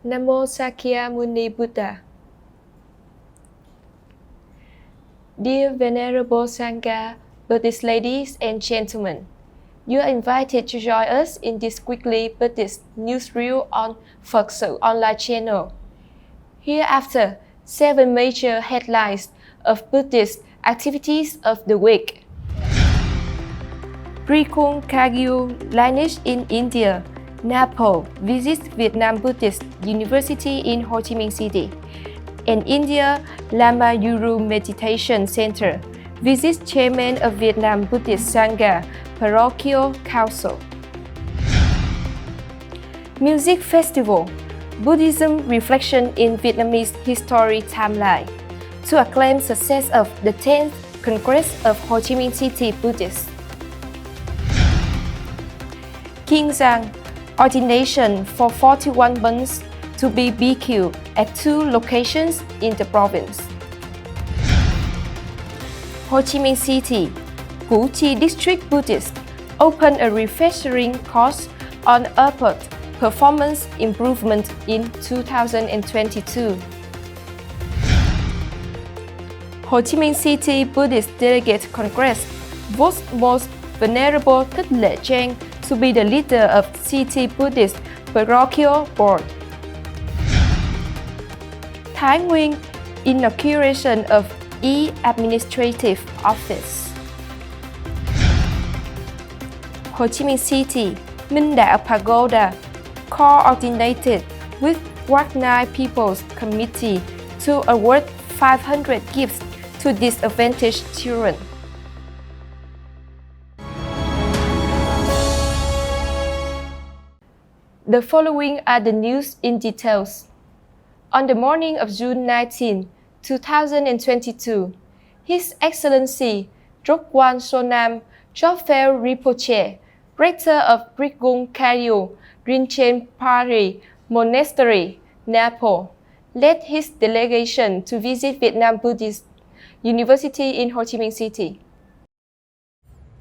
Namo Sakyamuni Buddha. Dear Venerable Sangha, Buddhist ladies and gentlemen, you are invited to join us in this weekly Buddhist Newsreel on Phật online channel. Hereafter, 7 major headlines of Buddhist activities of the week. Drikung Kagyu lineage in India. Nepal visits Vietnam Buddhist University in Ho Chi Minh City. In India, Lamayuru Meditation Center visits Chairman of Vietnam Buddhist Sangha Parochial Council. Music Festival. Buddhism Reflection in Vietnamese History Timeline. To acclaim success of the 10th Congress of Ho Chi Minh City Buddhists. Kiên Giang. Ordination for 41 months to be BQ at 2 locations in the province. Ho Chi Minh City, Củ Chi District Buddhist opened a refreshing course on upward performance improvement in 2022. Ho Chi Minh City Buddhist Delegate Congress votes Most Venerable Thích to be the leader of City Buddhist Parochial Board. Thái Nguyên, inauguration of E-Administrative Office. Ho Chi Minh City, MINH Pagoda, coordinated with Wat Nai People's Committee to award 500 gifts to disadvantaged children. The following are the news in details. On the morning of June 19, 2022, His Excellency Drikung Sonam Jopfel Rinpoche, rector of Drikung Kagyu Ấn Monastery, Nepal, led his delegation to visit Vietnam Buddhist University in Ho Chi Minh City.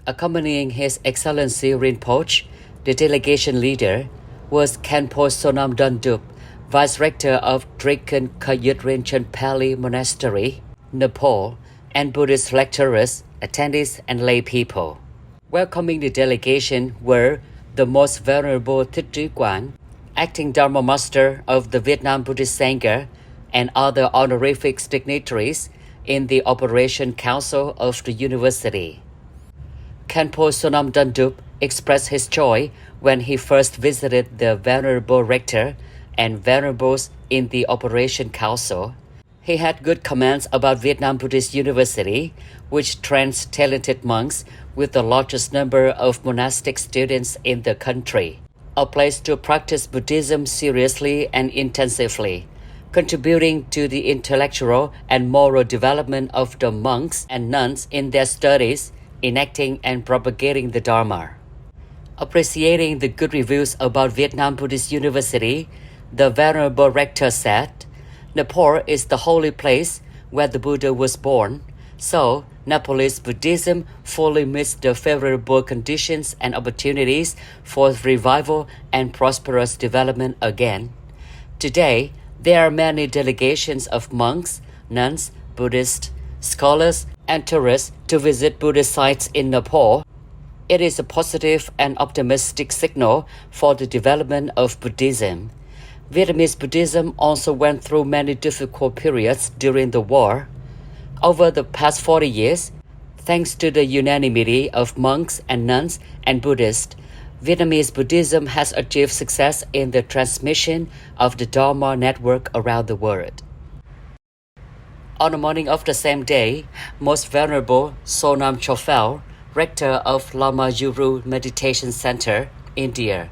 Accompanying His Excellency Rinpoche, the delegation leader was Khenpo Sonam Dondup, Vice Rector of Drikung Kagyu Ấn Monastery, Nepal, and Buddhist lecturers, attendees, and lay people. Welcoming the delegation were the Most Venerable Thích Quảng, Acting Dharma Master of the Vietnam Buddhist Sangha, and other honorific dignitaries in the Operation Council of the University. Khenpo Sonam Dondup expressed his joy when he first visited the Venerable Rector and Venerables in the Operation Council. He had good comments about Vietnam Buddhist University, which trains talented monks with the largest number of monastic students in the country, a place to practice Buddhism seriously and intensively, contributing to the intellectual and moral development of the monks and nuns in their studies, enacting and propagating the Dharma. Appreciating the good reviews about Vietnam Buddhist University, the Venerable Rector said, Nepal is the holy place where the Buddha was born, so Nepalese Buddhism fully meets the favorable conditions and opportunities for revival and prosperous development again. Today, there are many delegations of monks, nuns, Buddhists, scholars, and tourists to visit Buddhist sites in Nepal. It is a positive and optimistic signal for the development of Buddhism. Vietnamese Buddhism also went through many difficult periods during the war. Over the past 40 years, thanks to the unanimity of monks and nuns and Buddhists, Vietnamese Buddhism has achieved success in the transmission of the Dharma network around the world. On the morning of the same day, Most Venerable Sonam Jopfel, Rector of Lamayuru Meditation Center, India,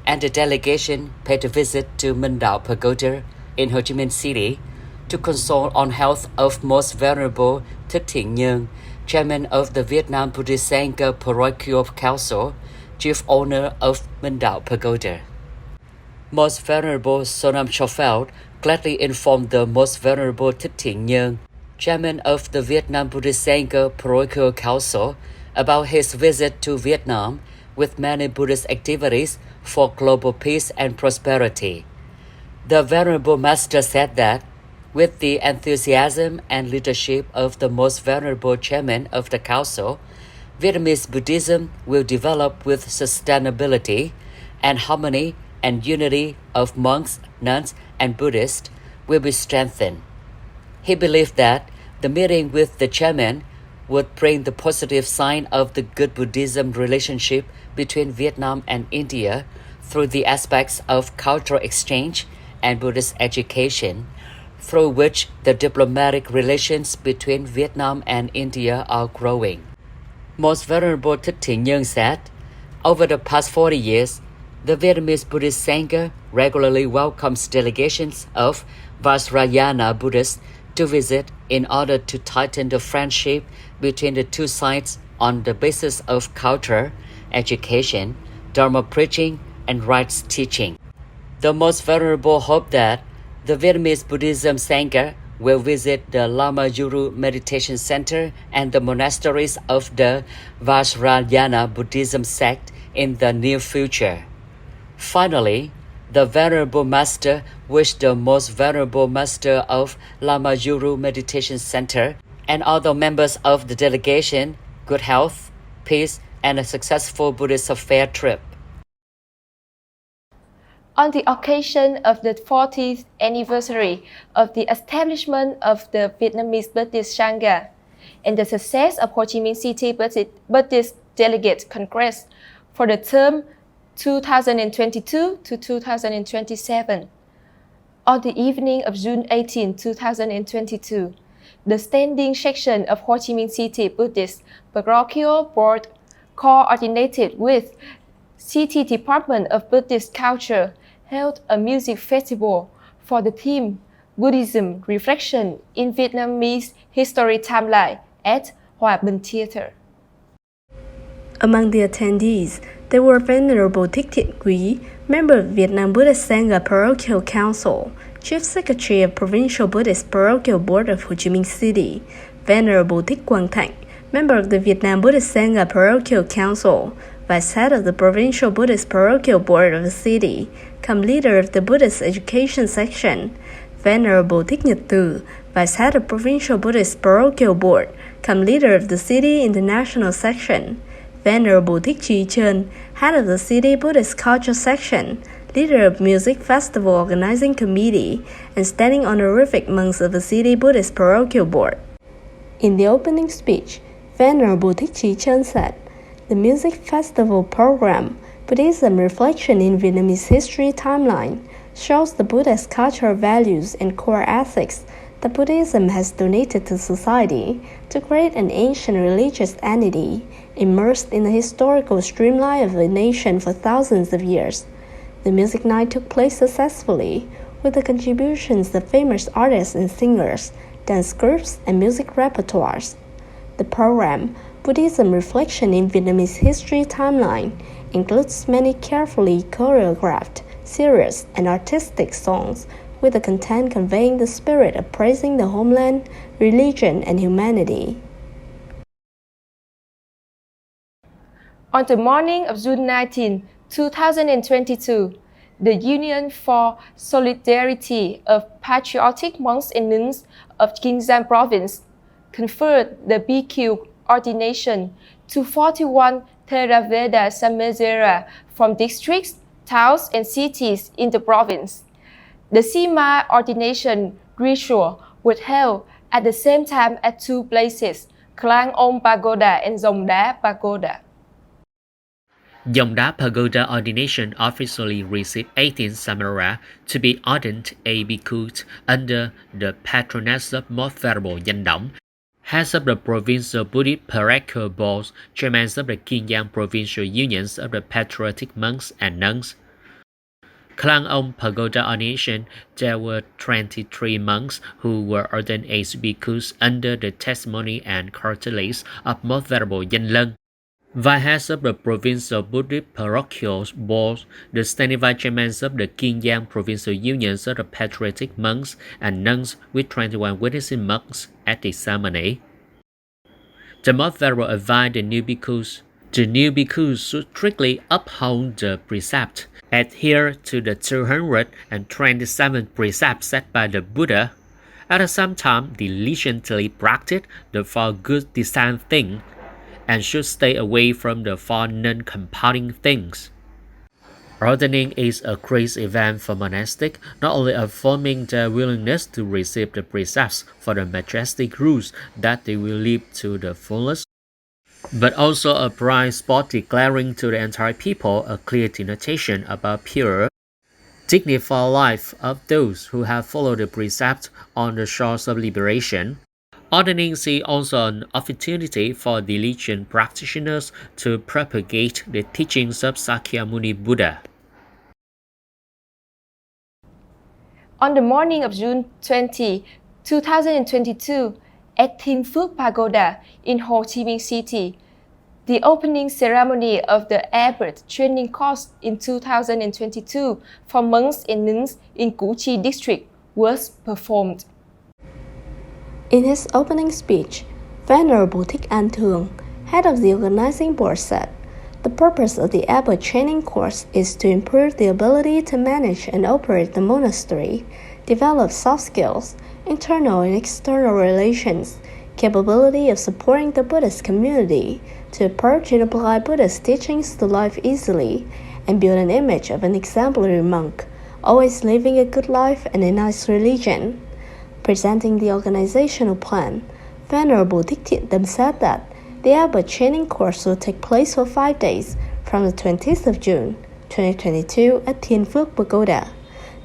and the delegation paid a visit to MINH Pagoda in Ho Chi Minh City to consult on health of Most Venerable Thích Nhân, Chairman of the Vietnam Buddhist Sangha Parochial Council, Chief Owner of MINH Pagoda. Most Venerable Sonam Jopfel gladly informed the Most Venerable Thích Nhân, Chairman of the Vietnam Buddhist Sangha Parochial Council, about his visit to Vietnam with many Buddhist activities for global peace and prosperity. The Venerable Master said that, with the enthusiasm and leadership of the most venerable chairman of the council, Vietnamese Buddhism will develop with sustainability, and harmony and unity of monks, nuns, and Buddhists will be strengthened. He believed that the meeting with the chairman would bring the positive sign of the good Buddhism relationship between Vietnam and India through the aspects of cultural exchange and Buddhist education, through which the diplomatic relations between Vietnam and India are growing. Most Venerable TP Nhân said, over the past 40 years, the Vietnamese Buddhist Sangha regularly welcomes delegations of Vajrayana Buddhists to visit in order to tighten the friendship between the two sides on the basis of culture, education, Dharma preaching, and rites teaching. The Most Venerable hope that the Vietnamese Buddhism Sangha will visit the Lamayuru Meditation Center and the monasteries of the Vajrayana Buddhism sect in the near future. Finally, the Venerable Master wished the Most Venerable Master of Lamayuru Meditation Center and other members of the delegation good health, peace, and a successful Buddhist affair trip. On the occasion of the 40th anniversary of the establishment of the Vietnamese Buddhist Sangha and the success of Ho Chi Minh City Buddhist Delegate Congress for the term 2022 to 2027. On the evening of June 18, 2022, the standing section of Ho Chi Minh City Buddhist Parochial Board, coordinated with City Department of Buddhist Culture, held a music festival for the theme Buddhism Reflection in Vietnamese History Timeline at Hòa Bình Theatre. Among the attendees, there were Venerable Thiện Quý, member of Vietnam Buddhist Sangha Parochial Council, Chief Secretary of Provincial Buddhist Parochial Board of Ho Chi Minh City, Venerable Drikung Kagyu, member of the Vietnam Buddhist Sangha Parochial Council, Vice Head of the Provincial Buddhist Parochial Board of the city, cum leader of the Buddhist Education Section, Venerable Thích Nhật Từ, Vice Head of Provincial Buddhist Parochial Board, cum leader of the City International Section, Venerable Thích Trí Trân, Head of the City Buddhist Culture Section, leader of Music Festival Organizing Committee, and standing honorific monks of the City Buddhist Parochial Board. In the opening speech, Venerable Thích Trí Trân said, "The music festival program, Buddhism Reflection in Vietnamese History Timeline, shows the Buddhist cultural values and core ethics that Buddhism has donated to society to create an ancient religious entity immersed in the historical streamline of the nation for thousands of years. The music night took place successfully, with the contributions of famous artists and singers, dance groups, and music repertoires. The program, Buddhism Reflection in Vietnamese History Timeline, includes many carefully choreographed, serious, and artistic songs, with the content conveying the spirit of praising the homeland, religion, and humanity." On the morning of June 19, 2022, the Union for Solidarity of Patriotic Monks and Nuns of Kiên Giang Province conferred the BQ ordination to 41 Theravada Samajera from districts, towns, and cities in the province. The Sima ordination ritual was held at the same time at two places, Klang Om Pagoda and Dòng Pagoda. Dòng Pagoda ordination officially received 18 Samara to be ordained a bhikkhus under the patronage of Most Venerable Dòng, heads of the Provincial Buddhist Parochial Boards, chairmen of the Kiên Giang Provincial Unions of the Patriotic Monks and Nuns. Klang Om Pagoda ordination, there were 23 monks who were ordained as bhikkhus under the testimony and cartellage of Most Venerable Dòng. Vice heads of the Provincial Buddhist Parochial Boards, the standing vice chairmen of the Kiên Giang Provincial Unions of the Patriotic Monks and Nuns with 21 witnessing monks at the ceremony. The Most Venerable advised the new bhikkhus should strictly uphold the precept adhere to the 227 precepts set by the Buddha. At the same time, diligently practice the four good design things and should stay away from the four non-compounding things. Ordaining is a great event for monastics, not only affirming their willingness to receive the precepts for the majestic rules that they will live to the fullest, but also a bright spot declaring to the entire people a clear denotation about pure, dignified life of those who have followed the precepts on the shores of liberation. Ordaining is also an opportunity for diligent practitioners to propagate the teachings of Sakyamuni Buddha. On the morning of June 20, 2022, at Thiêm Phước Pagoda in Ho Chi Minh City, the opening ceremony of the Abbot training course in 2022 for monks and nuns in Củ Chi district was performed. In his opening speech, Venerable Thích An Thường, head of the organizing board, said, "The purpose of the Abbot training course is to improve the ability to manage and operate the monastery, develop soft skills, internal and external relations, capability of supporting the Buddhist community, to approach and apply Buddhist teachings to life easily, and build an image of an exemplary monk, always living a good life and a nice religion." Presenting the organizational plan, Venerable Thích An said that the Abbot training course will take place for 5 days from the 20th of June, 2022 at Thiêm Phước Pagoda.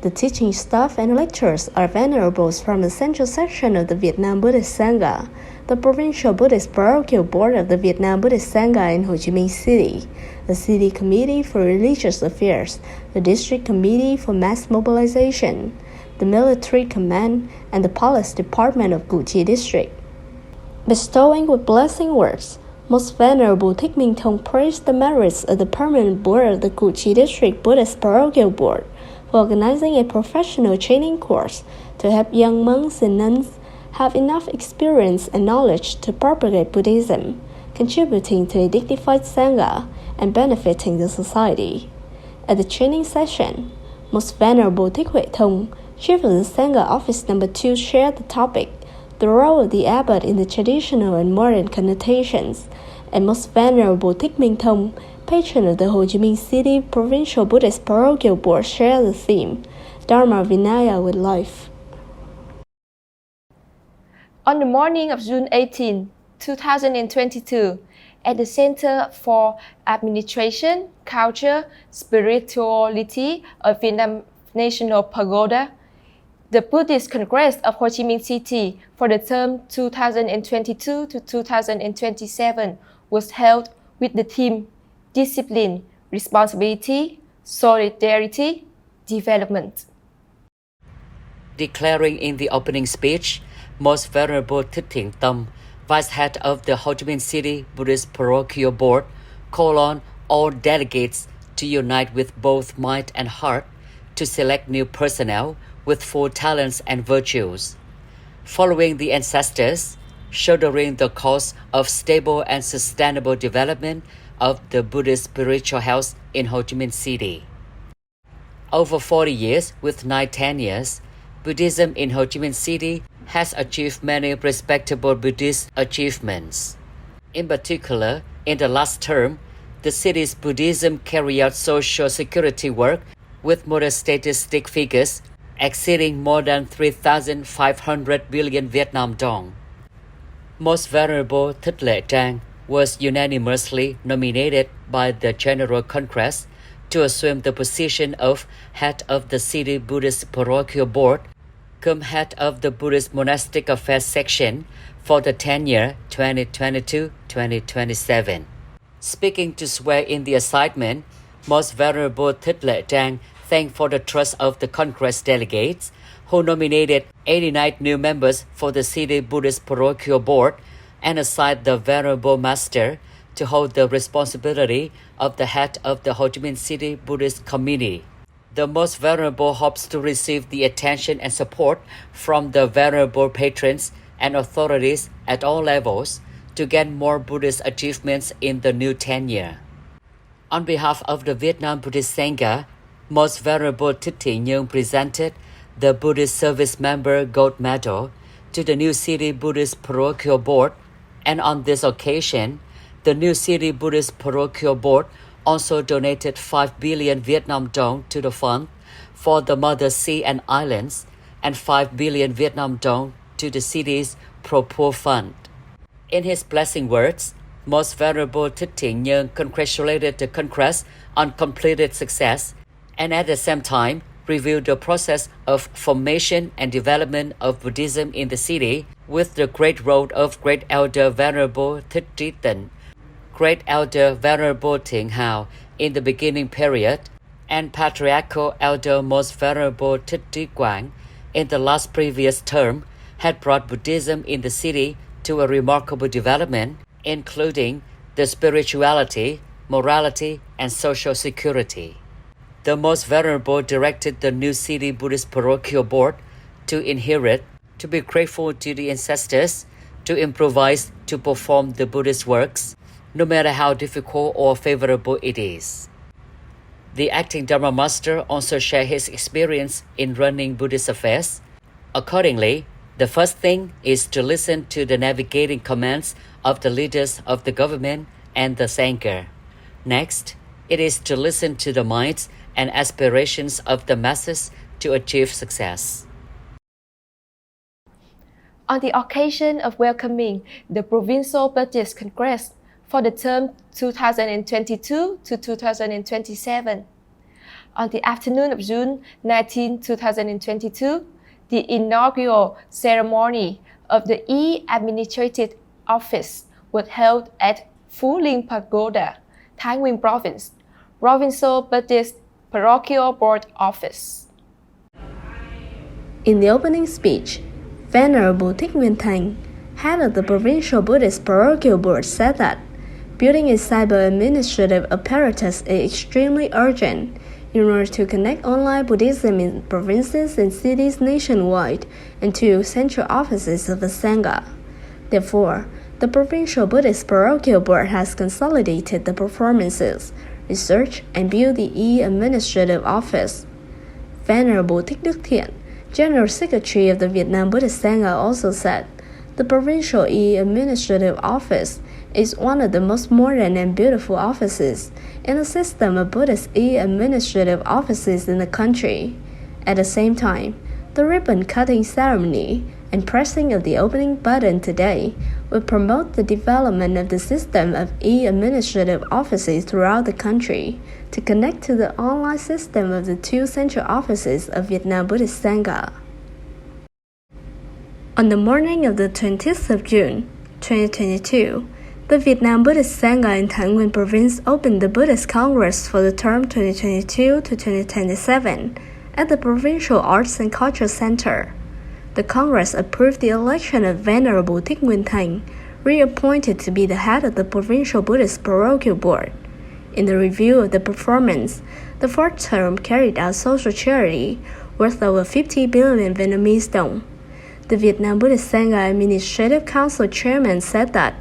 The teaching staff and lecturers are venerables from the central section of the Vietnam Buddhist Sangha, the Provincial Buddhist Parochial Board of the Vietnam Buddhist Sangha in Ho Chi Minh City, the City Committee for Religious Affairs, the District Committee for Mass Mobilization, the Military Command, and the Police Department of Củ Chi District. Bestowing with blessing words, Most Venerable Thích Minh Thông praised the merits of the permanent board of the Củ Chi District Buddhist Parochial Board for organizing a professional training course to help young monks and nuns have enough experience and knowledge to propagate Buddhism, contributing to a dignified Sangha and benefiting the society. At the training session, Most Venerable Thích Huệ Thông, Chief of the Sangha Office No. 2, shared the topic, the role of the Abbot in the traditional and modern connotations, and Most Venerable Thích Minh Thông, patron of the Ho Chi Minh City Provincial Buddhist Parochial Board, shared the theme, Dharma Vinaya with Life. On the morning of June 18, 2022, at the Center for Administration, Culture, Spirituality of Vietnam National Pagoda, the Buddhist Congress of Ho Chi Minh City for the term 2022 to 2027 was held with the theme Discipline, Responsibility, Solidarity, Development. Declaring in the opening speech, Most Venerable Thích An, Vice Head of the Ho Chi Minh City Buddhist Parochial Board, called on all delegates to unite with both mind and heart to select new personnel with full talents and virtues, following the ancestors, shouldering the cause of stable and sustainable development of the Buddhist spiritual house in Ho Chi Minh City. Over 40 years with 9 tenures, Buddhism in Ho Chi Minh City has achieved many respectable Buddhist achievements. In particular, in the last term, the city's Buddhism carried out social security work with modern statistic figures exceeding more than 3,500 billion Vietnam dong. Most Venerable Thích An was unanimously nominated by the General Congress to assume the position of Head of the City Buddhist Parochial Board, cum Head of the Buddhist Monastic Affairs Section for the tenure 2022-2027. Speaking to swear in the assignment, Most Venerable Thích An thanked for the trust of the Congress delegates, who nominated 89 new members for the City Buddhist Parochial Board and assigned the Venerable Master to hold the responsibility of the head of the Ho Chi Minh City Buddhist Committee. The Most Venerable hopes to receive the attention and support from the Venerable patrons and authorities at all levels to gain more Buddhist achievements in the new tenure. On behalf of the Vietnam Buddhist Sangha, Most Venerable TIliwong presented the Buddhist Service Member Gold Medal to the New City Buddhist Parochial Board, and on this occasion, the New City Buddhist Parochial Board also donated 5 billion Vietnam dong to the fund for the Mother Sea and Islands and 5 billion Vietnam dong to the city's Pro-Poor Fund. In his blessing words, Most Venerable TIliwong congratulated the Congress on completed success and at the same time reviewed the process of formation and development of Buddhism in the city with the great role of Great Elder Venerable Thích, Great Elder Venerable Thiện Hào in the beginning period, and Patriarchal Elder Most Venerable Thích in the last previous term had brought Buddhism in the city to a remarkable development, including the spirituality, morality, and social security. The Most Venerable directed the New City Buddhist Parochial Board to inherit, to be grateful to the ancestors, to improvise, to perform the Buddhist works, no matter how difficult or favorable it is. The acting Dharma Master also shared his experience in running Buddhist affairs. Accordingly, the first thing is to listen to the navigating commands of the leaders of the government and the SANGHA. Next, it is to listen to the minds and aspirations of the masses to achieve success. On the occasion of welcoming the Provincial Buddhist Congress for the term 2022 to 2027, on the afternoon of June 19, 2022, the inaugural ceremony of the E-Administrative Office was held at Phú Linh Pagoda, Thái Nguyên Province, Provincial Buddhist Parochial Board Office. In the opening speech, Venerable Thích Nguyên Thành, head of the Provincial Buddhist Parochial Board, said that building a cyber-administrative apparatus is extremely urgent in order to connect online Buddhism in provinces and cities nationwide and to central offices of the SANGHA. Therefore, the Provincial Buddhist Parochial Board has consolidated the performances, research, and built the E-Administrative Office. Venerable Thích, General Secretary of the Vietnam Buddhist Sangha, also said, the Provincial E-Administrative Office is one of the most modern and beautiful offices in the system of Buddhist E-Administrative offices in the country. At the same time, the ribbon-cutting ceremony and pressing of the opening button today will promote the development of the system of E-Administrative offices throughout the country to connect to the online system of the two central offices of Vietnam Buddhist Sangha. On the morning of the 20th of June, 2022, the Vietnam Buddhist Sangha in Thái Nguyên Province opened the Buddhist Congress for the term 2022 to 2027 at the Provincial Arts and Culture Center. The Congress approved the election of Venerable Thích Nguyên Thành, reappointed to be the head of the Provincial Buddhist Parochial Board. In the review of the performance, the fourth term carried out social charity worth over 50 billion Vietnamese dong. The Vietnam Buddhist Sangha Administrative Council Chairman said that,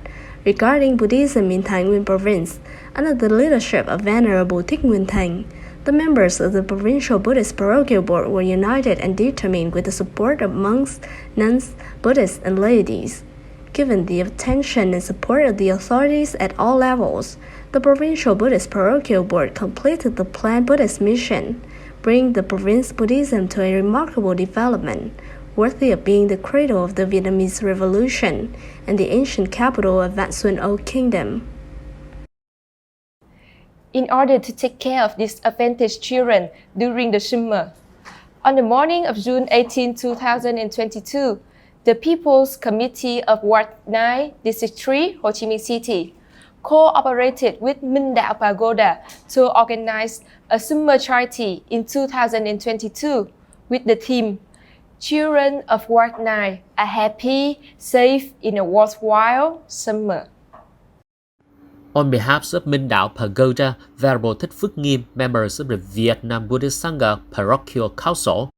regarding Buddhism in Thái Nguyên Province, under the leadership of Venerable Thích Nguyên Thành, the members of the Provincial Buddhist Parochial Board were united and determined with the support of monks, nuns, Buddhists, and ladies. Given the attention and support of the authorities at all levels, the Provincial Buddhist Parochial Board completed the planned Buddhist mission, bringing the province Buddhism to a remarkable development, worthy of being the cradle of the Vietnamese Revolution and the ancient capital of Vạn Xuân Old Kingdom. In order to take care of disadvantaged children during the summer, on the morning of June 18, 2022, the People's Committee of Ward 9, District 3, Ho Chi Minh City, cooperated with MINH Pagoda to organize a summer charity in 2022 with the theme Children of Ward 9 are happy, safe in a worthwhile summer. On behalf of MINH Pagoda, Venerable Thích Phước Nghiêm, members of the Vietnam Buddhist Sangha Parochial Council,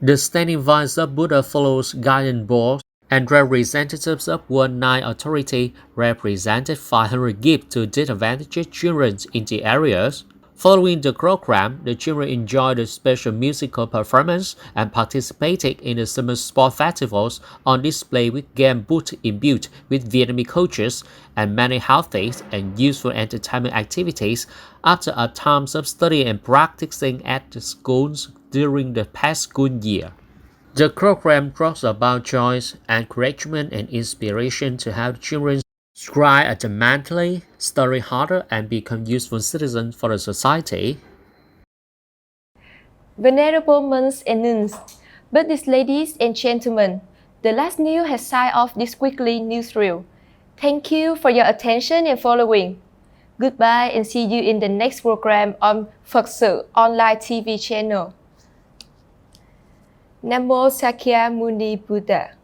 the standing vice of Buddha Follows Guidance Board, and representatives of Ward 9 Authority represented 500 gifts to disadvantaged children in the areas. Following the program, the children enjoyed a special musical performance and participated in the summer sport festivals on display with game booths imbued with Vietnamese cultures and many healthy and useful entertainment activities after a time of study and practicing at the schools during the past school year. The program talks about joy, encouragement, and inspiration to help children strive academically, study harder, and become useful citizens for the society. Venerable monks and nuns, Buddhist ladies and gentlemen, the last news has signed off this weekly newsreel. Thank you for your attention and following. Goodbye and see you in the next program on Phật online TV channel. Namo Sakyamuni Buddha.